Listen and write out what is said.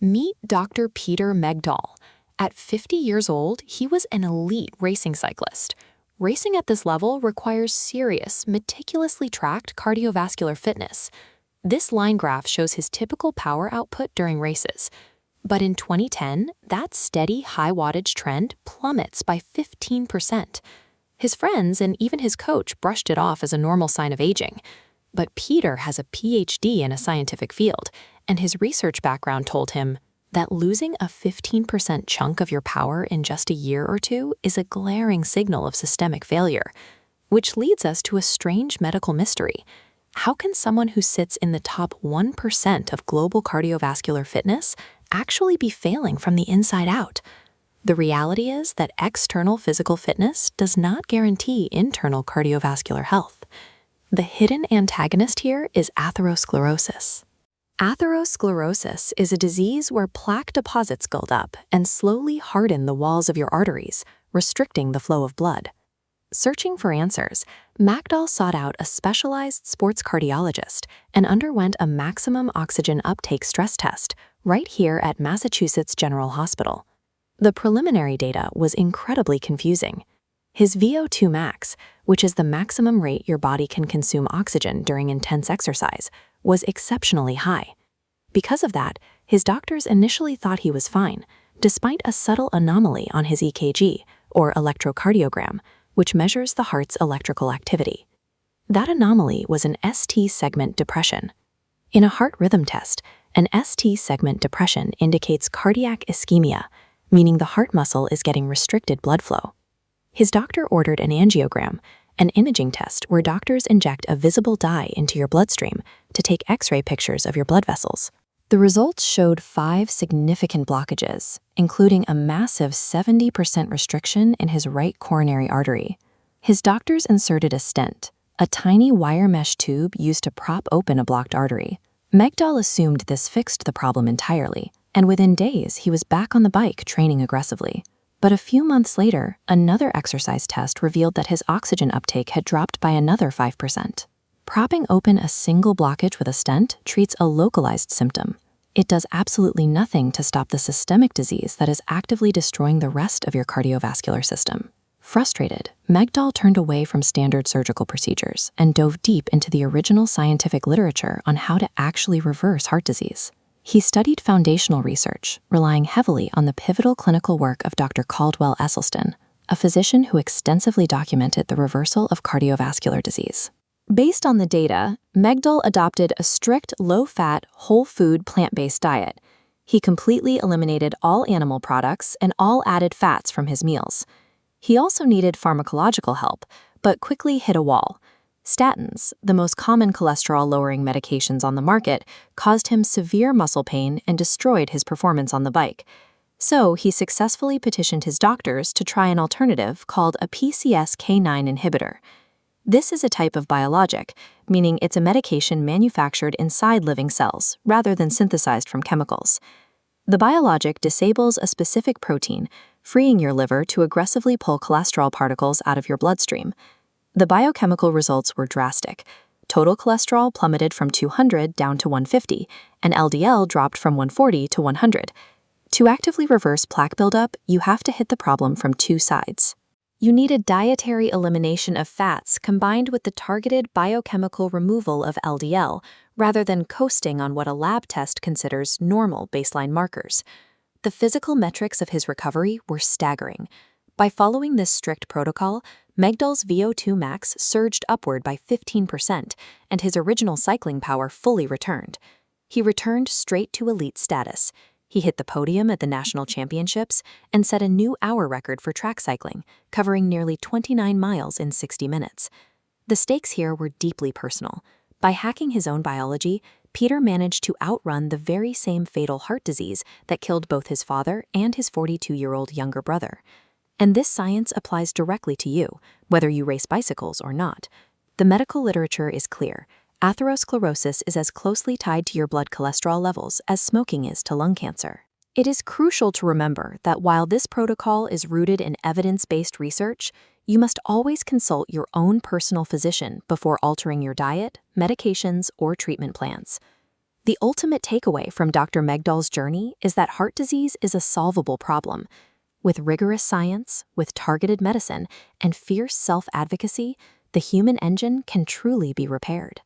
Meet Dr. Peter Megdal. At 50 years old, he was an elite racing cyclist. Racing at this level requires serious, meticulously tracked cardiovascular fitness. This line graph shows his typical power output during races. But in 2010, that steady high wattage trend plummets by 15%. His friends and even his coach brushed it off as a normal sign of aging. But Peter has a PhD in a scientific field, and his research background told him that losing a 15% chunk of your power in just a year or two is a glaring signal of systemic failure, which leads us to a strange medical mystery. How can someone who sits in the top 1% of global cardiovascular fitness actually be failing from the inside out? The reality is that external physical fitness does not guarantee internal cardiovascular health. The hidden antagonist here is atherosclerosis. Atherosclerosis is a disease where plaque deposits build up and slowly harden the walls of your arteries, restricting the flow of blood. Searching for answers, Megdal sought out a specialized sports cardiologist and underwent a maximum oxygen uptake stress test right here at Massachusetts General Hospital. The preliminary data was incredibly confusing. His VO2 max, which is the maximum rate your body can consume oxygen during intense exercise, was exceptionally high. Because of that, his doctors initially thought he was fine, despite a subtle anomaly on his EKG, or electrocardiogram, which measures the heart's electrical activity. That anomaly was an ST segment depression. In a heart rhythm test, an ST segment depression indicates cardiac ischemia, meaning the heart muscle is getting restricted blood flow. His doctor ordered an angiogram, an imaging test where doctors inject a visible dye into your bloodstream to take X-ray pictures of your blood vessels. The results showed 5 significant blockages, including a massive 70% restriction in his right coronary artery. His doctors inserted a stent, a tiny wire mesh tube used to prop open a blocked artery. Megdal assumed this fixed the problem entirely, and within days he was back on the bike training aggressively. But a few months later, another exercise test revealed that his oxygen uptake had dropped by another 5%. Propping open a single blockage with a stent treats a localized symptom. It does absolutely nothing to stop the systemic disease that is actively destroying the rest of your cardiovascular system. Frustrated, Megdal turned away from standard surgical procedures and dove deep into the original scientific literature on how to actually reverse heart disease. He studied foundational research, relying heavily on the pivotal clinical work of Dr. Caldwell Esselstyn, a physician who extensively documented the reversal of cardiovascular disease. Based on the data, Megdal adopted a strict low-fat, whole-food, plant-based diet. He completely eliminated all animal products and all added fats from his meals. He also needed pharmacological help, but quickly hit a wall. Statins, the most common cholesterol-lowering medications on the market, caused him severe muscle pain and destroyed his performance on the bike. So he successfully petitioned his doctors to try an alternative called a PCSK9 inhibitor. This is a type of biologic, meaning it's a medication manufactured inside living cells rather than synthesized from chemicals. The biologic disables a specific protein, freeing your liver to aggressively pull cholesterol particles out of your bloodstream. The biochemical results were drastic. Total cholesterol plummeted from 200 down to 150, and LDL dropped from 140 to 100. To actively reverse plaque buildup, you have to hit the problem from 2 sides. You need a dietary elimination of fats combined with the targeted biochemical removal of LDL, rather than coasting on what a lab test considers normal baseline markers. The physical metrics of his recovery were staggering. By following this strict protocol, Megdal's VO2 max surged upward by 15%, and his original cycling power fully returned. He returned straight to elite status. He hit the podium at the national championships and set a new hour record for track cycling, covering nearly 29 miles in 60 minutes. The stakes here were deeply personal. By hacking his own biology, Peter managed to outrun the very same fatal heart disease that killed both his father and his 42-year-old younger brother. And this science applies directly to you, whether you race bicycles or not. The medical literature is clear. Atherosclerosis is as closely tied to your blood cholesterol levels as smoking is to lung cancer. It is crucial to remember that while this protocol is rooted in evidence-based research, you must always consult your own personal physician before altering your diet, medications, or treatment plans. The ultimate takeaway from Dr. Megdal's journey is that heart disease is a solvable problem. With rigorous science, with targeted medicine, and fierce self-advocacy, the human engine can truly be repaired.